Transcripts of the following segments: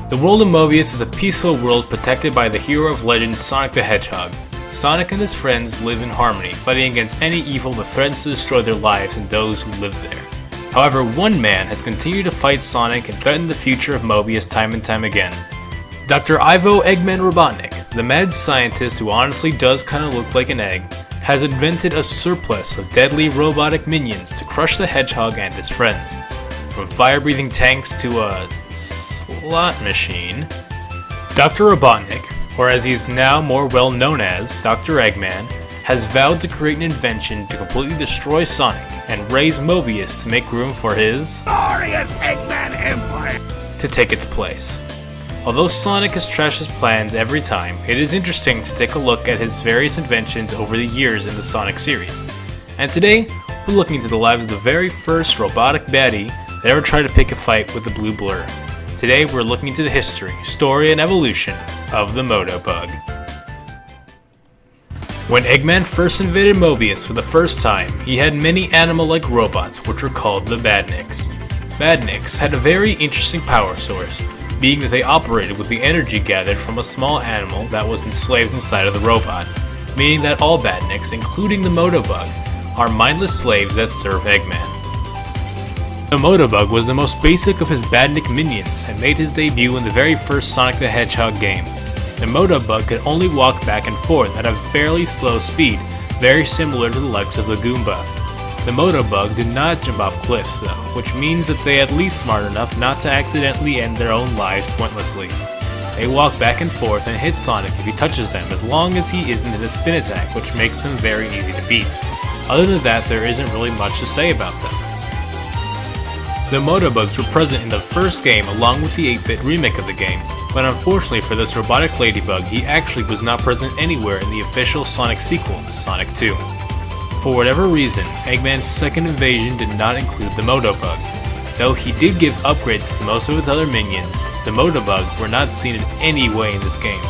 The world of Mobius is a peaceful world protected by the hero of legend Sonic the Hedgehog. Sonic and his friends live in harmony, fighting against any evil that threatens to destroy their lives and those who live there. However, one man has continued to fight Sonic and threaten the future of Mobius time and time again. Dr. Ivo Eggman Robotnik, the mad scientist who honestly does kinda look like an egg, has invented a surplus of deadly robotic minions to crush the Hedgehog and his friends. From fire-breathing tanks to a slot machine, Dr. Robotnik, or as he is now more well known as, Dr. Eggman, has vowed to create an invention to completely destroy Sonic and raise Mobius to make room for his glorious Eggman Empire to take its place. Although Sonic has trashed his plans every time, it is interesting to take a look at his various inventions over the years in the Sonic series. And today, we're looking into the lives of the very first robotic baddie that ever tried to pick a fight with the Blue Blur. Today, we're looking into the history, story, and evolution of the Motobug. When Eggman first invaded Mobius for the first time, he had many animal-like robots which were called the Badniks. Badniks had a very interesting power source, being that they operated with the energy gathered from a small animal that was enslaved inside of the robot, meaning that all Badniks, including the Motobug, are mindless slaves that serve Eggman. The Motobug was the most basic of his Badnik minions and made his debut in the very first Sonic the Hedgehog game. The Motobug could only walk back and forth at a fairly slow speed, very similar to the likes of the Goomba. The Motobug did not jump off cliffs though, which means that they are at least smart enough not to accidentally end their own lives pointlessly. They walk back and forth and hit Sonic if he touches them, as long as he isn't in a spin attack, which makes them very easy to beat. Other than that, there isn't really much to say about them. The Motobugs were present in the first game along with the 8-bit remake of the game, but unfortunately for this robotic ladybug, he actually was not present anywhere in the official Sonic sequel, Sonic 2. For whatever reason, Eggman's second invasion did not include the Motobug. Though he did give upgrades to most of its other minions, the Motobugs were not seen in any way in this game.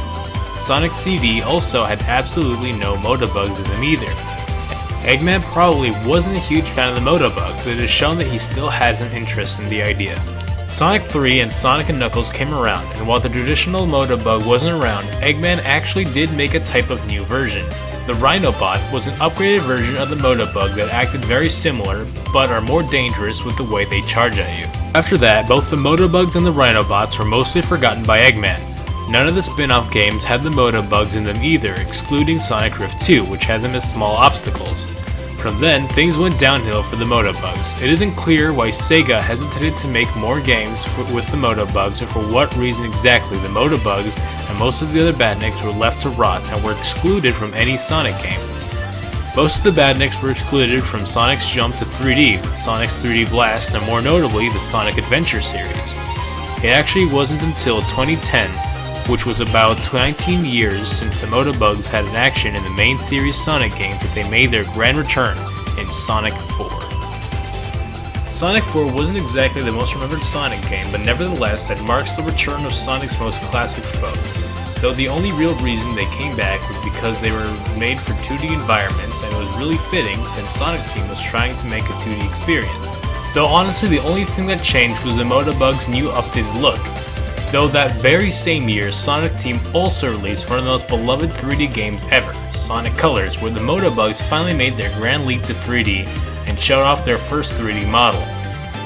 Sonic CD also had absolutely no Motobugs in them either. Eggman probably wasn't a huge fan of the Motobugs, but it is shown that he still had an interest in the idea. Sonic 3 and Sonic & Knuckles came around, and while the traditional Motobug wasn't around, Eggman actually did make a type of new version. The Rhinobot was an upgraded version of the Motobug that acted very similar, but are more dangerous with the way they charge at you. After that, both the Motobugs and the Rhinobots were mostly forgotten by Eggman. None of the spin-off games had the Motobugs in them either, excluding Sonic Rift 2, which had them as small obstacles. From then, things went downhill for the Motobugs. It isn't clear why Sega hesitated to make more games with the Motobugs, or for what reason exactly the Motobugs and most of the other Badniks were left to rot and were excluded from any Sonic game. Most of the Badniks were excluded from Sonic's jump to 3D with Sonic's 3D Blast and more notably the Sonic Adventure series. It actually wasn't until 2010, which was about 19 years since the Motobugs had an action in the main series Sonic games, that they made their grand return in Sonic 4. Sonic 4 wasn't exactly the most remembered Sonic game, but nevertheless it marks the return of Sonic's most classic foe. Though the only real reason they came back was because they were made for 2D environments, and it was really fitting since Sonic Team was trying to make a 2D experience. Though honestly the only thing that changed was the Motobug's new updated look. Though that very same year, Sonic Team also released one of the most beloved 3D games ever, Sonic Colors, where the Motobugs finally made their grand leap to 3D and showed off their first 3D model.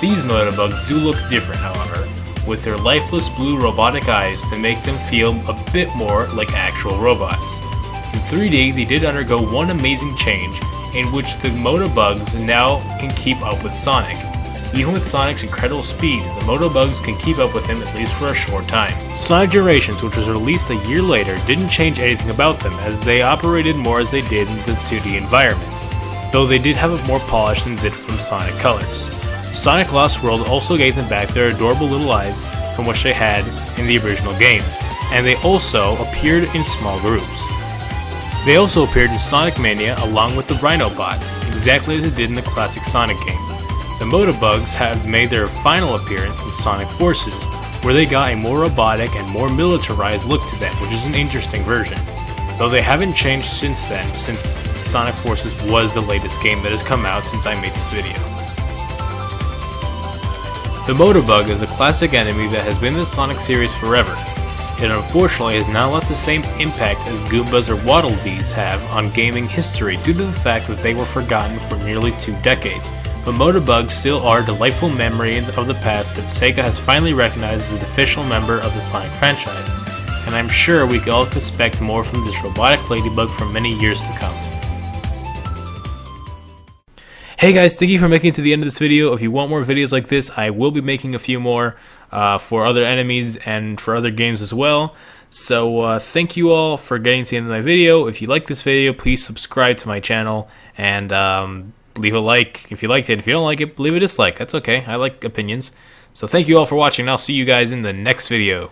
These Motobugs do look different, however, with their lifeless blue robotic eyes to make them feel a bit more like actual robots. In 3D, they did undergo one amazing change, in which the Motobugs now can keep up with Sonic. Even with Sonic's incredible speed, the Motobugs can keep up with him at least for a short time. Sonic Generations, which was released a year later, didn't change anything about them, as they operated more as they did in the 2D environment, though they did have it more polished than did from Sonic Colors. Sonic Lost World also gave them back their adorable little eyes from which they had in the original games, and they also appeared in small groups. They also appeared in Sonic Mania along with the Rhinobot, exactly as they did in the classic Sonic games. The Motobugs have made their final appearance in Sonic Forces, where they got a more robotic and more militarized look to them, which is an interesting version. Though they haven't changed since then, since Sonic Forces was the latest game that has come out since I made this video. The Motobug is a classic enemy that has been in the Sonic series forever. It unfortunately has not left the same impact as Goombas or Waddle Dees have on gaming history due to the fact that they were forgotten for nearly 2 decades. But Motobugs still are a delightful memory of the past that Sega has finally recognized as an official member of the Sonic franchise, and I'm sure we can all expect more from this robotic ladybug for many years to come. Hey guys, thank you for making it to the end of this video. If you want more videos like this, I will be making a few more for other enemies and for other games as well. So thank you all for getting to the end of my video. If you like this video, please subscribe to my channel and leave a like if you liked it. If you don't like it, leave a dislike. That's okay. I like opinions. So thank you all for watching, and I'll see you guys in the next video.